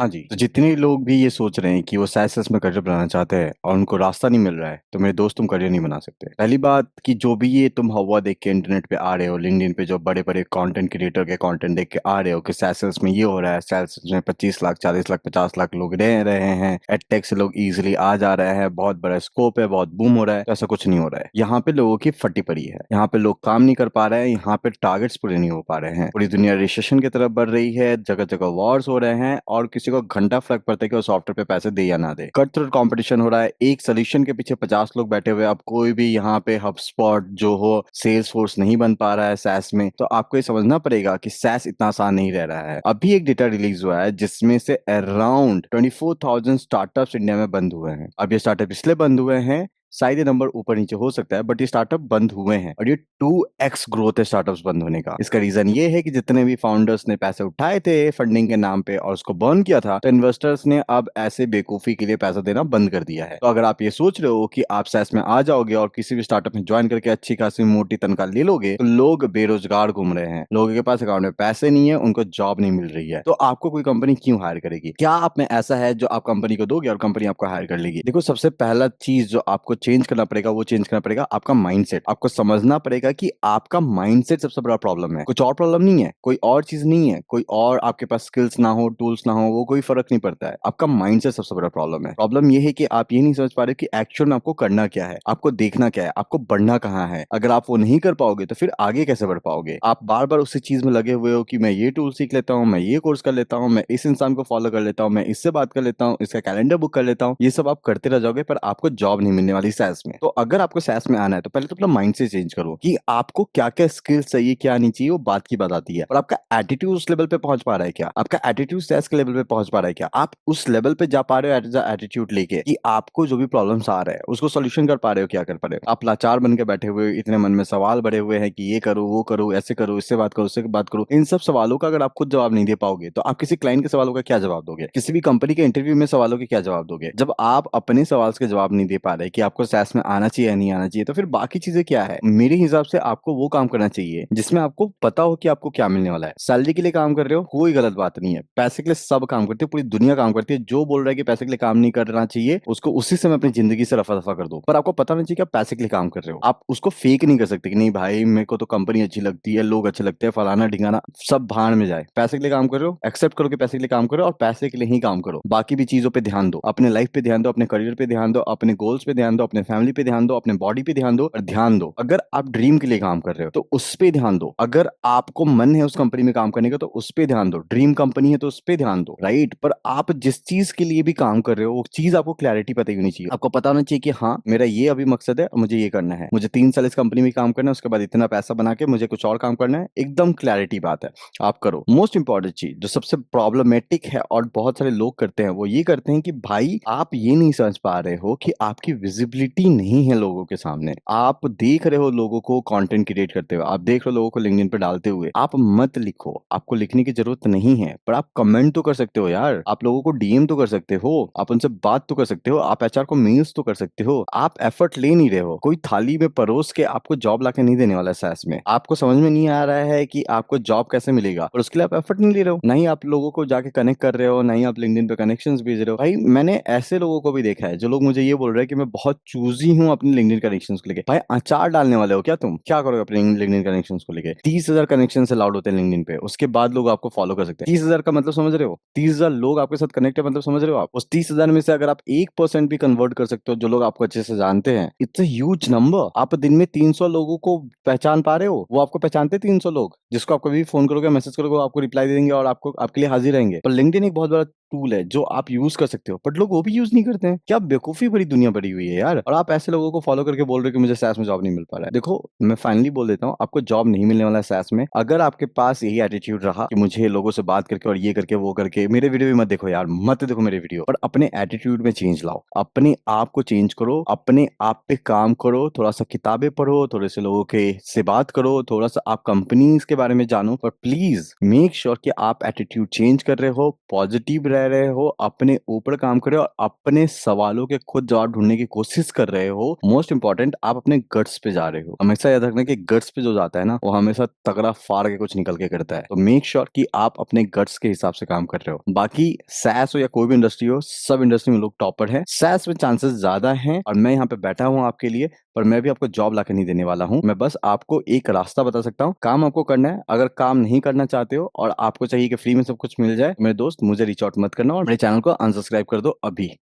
हाँ जी, तो जितने लोग भी ये सोच रहे हैं कि वो साइंस में करियर बनाना चाहते हैं और उनको रास्ता नहीं मिल रहा है, तो मेरे दोस्त तुम करियर नहीं बना सकते। पहली बात कि जो भी ये तुम हवा देख के इंटरनेट पे आ रहे हो, लिंक्डइन पे जो बड़े-बड़े कंटेंट क्रिएटर के कंटेंट देख के आ रहे हो कि साइंस में ये हो रहा है, साइंस में 25 लाख, 40 लाख, 50 लाख लोग रह रहे हैं, एडटेक से लोग इजीली आ जा रहे हैं, बहुत बड़ा स्कोप है, बहुत बूम हो रहा है, तो ऐसा कुछ नहीं हो रहा है। यहाँ पे लोगों की फटी पड़ी है, यहाँ पे लोग काम नहीं कर पा रहे हैं, यहाँ पे टारगेट्स पूरे नहीं हो पा रहे हैं। पूरी दुनिया रिसेशन की तरफ बढ़ रही है, जगह-जगह वॉर्स हो रहे हैं और किसी को घंटा फर्क पड़ता है कि वो सॉफ्टवेयर पे पैसे दे या ना दे। कट-थ्रोट कंपटीशन हो रहा है, एक सॉल्यूशन के पीछे 50 लोग बैठे हुए हैं। अब कोई भी यहाँ पे हबस्पॉट जो हो, सेल्सफोर्स नहीं बन पा रहा है SaaS में, तो आपको ये समझना पड़ेगा कि SaaS इतना आसान नहीं रह रहा है। अभी एक डेटा रिलीज हुआ है जिसमें से अराउंड 24,000 स्टार्टअप्स इंडिया में बंद हुए हैं। अब ये स्टार्टअप इसलिए बंद हुए हैं, शायद ये नंबर ऊपर नीचे हो सकता है, बट ये स्टार्टअप बंद हुए हैं और ये 2x ग्रोथ है स्टार्टअप्स बंद होने का। इसका रीजन ये है कि जितने भी फाउंडर्स ने पैसे उठाए थे फंडिंग के नाम पे और उसको बर्न किया था, तो इन्वेस्टर्स ने अब ऐसे बेवकूफी के लिए पैसा देना बंद कर दिया है। तो अगर आप ये सोच रहे हो कि आप सैस में आ जाओगे और किसी भी स्टार्टअप में ज्वाइन करके अच्छी खासी मोटी तनख्वाह ले लोगे, तो लोग बेरोजगार घूम रहे हैं, लोगों के पास अकाउंट में पैसे नहीं है, उनको जॉब नहीं मिल रही है, तो आपको कोई कंपनी क्यों हायर करेगी? क्या आप में ऐसा है जो आप कंपनी को दोगे और कंपनी आपको हायर कर लेगी? देखो, सबसे पहला चीज जो आपको चेंज करना पड़ेगा, वो चेंज करना पड़ेगा आपका माइंडसेट। आपको समझना पड़ेगा कि आपका माइंडसेट सबसे बड़ा प्रॉब्लम है, कुछ और प्रॉब्लम नहीं है, कोई और चीज नहीं है, कोई और आपके पास स्किल्स ना हो, टूल्स ना हो, वो कोई फर्क नहीं पड़ता है। आपका माइंडसेट सबसे बड़ा प्रॉब्लम है। प्रॉब्लम ये है कि आप ये नहीं समझ पा रहे कि एक्चुअल में आपको करना क्या है, आपको देखना क्या है, आपको बढ़ना कहाँ है। अगर आप वो नहीं कर पाओगे तो फिर आगे कैसे बढ़ पाओगे? आप बार बार उसी चीज में लगे हुए हो कि मैं ये टूल सीख लेता हूँ, मैं ये कोर्स कर लेता हूँ, मैं इस इंसान को फॉलो कर लेता हूँ, मैं इससे बात कर लेता हूँ, इसका कैलेंडर बुक कर लेता हूँ, ये सब आप करते रह जाओगे, पर आपको जॉब नहीं मिलने वाली सैस में। तो अगर आपको सैस में आना है तो पहले तो अपना माइंड से चेंज करो कि आपको क्या क्या स्किल्स चाहिए, क्या नहीं चाहिए, वो बात की बात आती है। और आपका एटीट्यूड उस लेवल पे पहुंच पा रहा है क्या? आपका एटीट्यूड सैस के लेवल पे पहुंच पा रहा है क्या? आप उस लेवल पे जा पा रहे हो एज एटीट्यूड लेके कि आपको जो भी प्रॉब्लम्स आ रहे हैं उसको सोल्यूशन कर पा रहे हो, क्या कर पा रहे हो? आप लाचार बन के बैठे हुए, इतने मन में सवाल भरे हुए हैं कि ये करो, वो करो, ऐसे करो, इससे बात करो, उससे बात करो। इन सब सवालों का अगर आप खुद जवाब नहीं दे पाओगे तो आप किसी क्लाइंट के सवालों का क्या जवाब दोगे? किसी भी कंपनी के इंटरव्यू में सवालों के क्या जवाब दोगे? जब आप अपने सवाल के जवाब नहीं दे पा रहे कि आपको सैस में आना चाहिए या नहीं आना चाहिए, तो फिर बाकी चीजें क्या है? मेरे हिसाब से आपको वो काम करना चाहिए जिसमें आपको पता हो कि आपको क्या मिलने वाला है। सैलरी के लिए काम कर रहे हो, कोई गलत बात नहीं है। पैसे के लिए सब काम करते हैं, पूरी दुनिया काम करती है। जो बोल रहा है कि पैसे के लिए काम नहीं करना चाहिए, उसको उसी समय अपनी जिंदगी से रफा दफा कर दो। पर आपको पता नहीं चाहिए कि आप पैसे के लिए काम कर रहे हो। आप उसको फेक नहीं कर सकते कि नहीं भाई, मेरे को तो कंपनी अच्छी लगती है, लोग अच्छे लगते हैं, फलाना ढिंगाना, सब भाड़ में जाए। पैसे के लिए काम कर रहे हो, एक्सेप्ट करो कि पैसे के लिए काम करो और पैसे के लिए ही काम करो। बाकी भी चीजों पे ध्यान दो, अपने लाइफ पे ध्यान दो, अपने करियर पे ध्यान दो, अपने गोल्स पे ध्यान दो, अपने फैमिली पे ध्यान दो, अपने बॉडी पे ध्यान दो और ध्यान दो। अगर आप ड्रीम के लिए काम कर रहे हो तो उस पे ध्यान दो। अगर आपको मन है उस कंपनी में काम करने का तो उस पे ध्यान दो। ड्रीम कंपनी है तो उस पे ध्यान दो, राइट? पर आप जिस चीज के लिए भी काम कर रहे हो, वो चीज आपको क्लैरिटी पता होनी चाहिए। आपको पता होना चाहिए कि हाँ, मेरा ये अभी मकसद है और मुझे ये करना है, मुझे 3 साल इस कंपनी में काम करना है, उसके बाद इतना पैसा बना के मुझे कुछ और काम करना है। एकदम क्लैरिटी बात है, आप करो। मोस्ट इंपॉर्टेंट चीज जो सबसे प्रॉब्लमेटिक है और बहुत सारे लोग करते हैं, वो ये करते हैं कि भाई आप ये नहीं समझ पा रहे हो कि आपकी विजिबिलिटी नहीं है लोगों के सामने। आप देख रहे हो लोगों को कंटेंट क्रिएट करते हुए, आप देख रहे हो लोगों को लिंक्डइन पे डालते हुए। आप मत लिखो, आपको लिखने की जरूरत नहीं है, पर आप कमेंट तो कर सकते हो यार। आप लोगों को डीएम तो कर सकते हो, आप उनसे बात तो कर सकते हो, आप एचआर को मेल्स तो कर सकते हो। आप एफर्ट ले नहीं रहे हो। कोई थाली में परोस के आपको जॉब लाके नहीं देने वाला है सैस में। आपको समझ में नहीं आ रहा है कि आपको जॉब कैसे मिलेगा और उसके लिए आप एफर्ट नहीं ले रहे हो, ना ही आप लोगों को जाके कनेक्ट कर रहे हो, ना ही आप लिंक्डइन पे कनेक्शंस भेज रहे हो। भाई, मैंने ऐसे लोगों को भी देखा है जो लोग मुझे ये बोल रहे हैं कि मैं बहुत चूजी हूँ अपने लिंक्डइन कनेक्शंस को लेके। भाई, अचार डालने वाले हो क्या तुम? क्या करोगे अपने लिंक्डइन कनेक्शंस को लेके? 30,000 कनेक्शन अलाउड होते हैं लिंक्डइन पे, उसके बाद लोग आपको फॉलो कर सकते हैं। 30,000 का मतलब समझ रहे हो? 30,000 लोग आपके साथ कनेक्ट है, मतलब समझ रहे हो? आप उस 30,000 में से अगर आप 1% भी कन्वर्ट कर सकते हो, जो लोग आपको अच्छे से जानते हैं, इट्स अ ह्यूज नंबर। आप दिन में 300 लोगों को पहचान पा रहे हो। वो आपको पहचानते हैं 300 लोग, जिसको आप कभी भी फोन करोगे, मैसेज करोगे, वो आपको रिप्लाई दे देंगे और आपको आपके लिए हाजिर रहेंगे। पर लिंक्डइन एक बहुत बड़ा टूल है जो आप यूज कर सकते हो, बट लोग वो भी यूज नहीं करते हैं। क्या बेवकूफी भरी दुनिया बनी हुई है यार। और आप ऐसे लोगों को फॉलो करके बोल रहे हो कि मुझे सैस में जॉब नहीं मिल पा रहा है। देखो, मैं फाइनली बोल देता हूँ, आपको जॉब नहीं मिलने वाला है सैस में। अगर आपके पास यही एटीट्यूड रहा कि मुझे लोगों से बात करके और ये करके वो करके, मेरे वीडियो भी मत देखो यार, मत देखो मेरे वीडियो, पर अपने एटीट्यूड में चेंज लाओ, अपने आप को चेंज करो, अपने आप पे काम करो, थोड़ा सा किताबें पढ़ो, थोड़े से लोगों के से बात करो, थोड़ा सा आप कंपनीज के बारे में जानो, पर प्लीज मेक श्योर कि आप एटीट्यूड चेंज कर रहे हो, पॉजिटिव रह रहे हो, अपने ऊपर काम कर रहे हो और अपने सवालों के खुद जवाब ढूँढने की कोशिश कर रहे हो, मोस्ट इम्पोर्टेंट आप अपने गट्स पे जा रहे हो। हमेशा याद रखना कि गट्स पे जो जाता है ना, वो हमेशा तगड़ा फाड़ के कुछ निकल के करता है। तो मेक श्योर कि आप अपने गट्स के हिसाब से काम कर रहे हो। बाकी SaaS हो या कोई भी इंडस्ट्री हो, सब इंडस्ट्री में लोग टॉपर हैं। SaaS में चांसेस ज़्यादा हैं और मैं यहाँ पे बैठा हूँ आपके लिए, पर मैं भी आपको जॉब लाके नहीं देने वाला हूँ। मैं बस आपको एक रास्ता बता सकता हूँ, काम आपको करना है। अगर काम नहीं करना चाहते हो और आपको चाहिए कि फ्री में सब कुछ मिल जाए, मेरे दोस्त मुझे रीच आउट मत करना और मेरे चैनल को अनसब्सक्राइब कर दो अभी।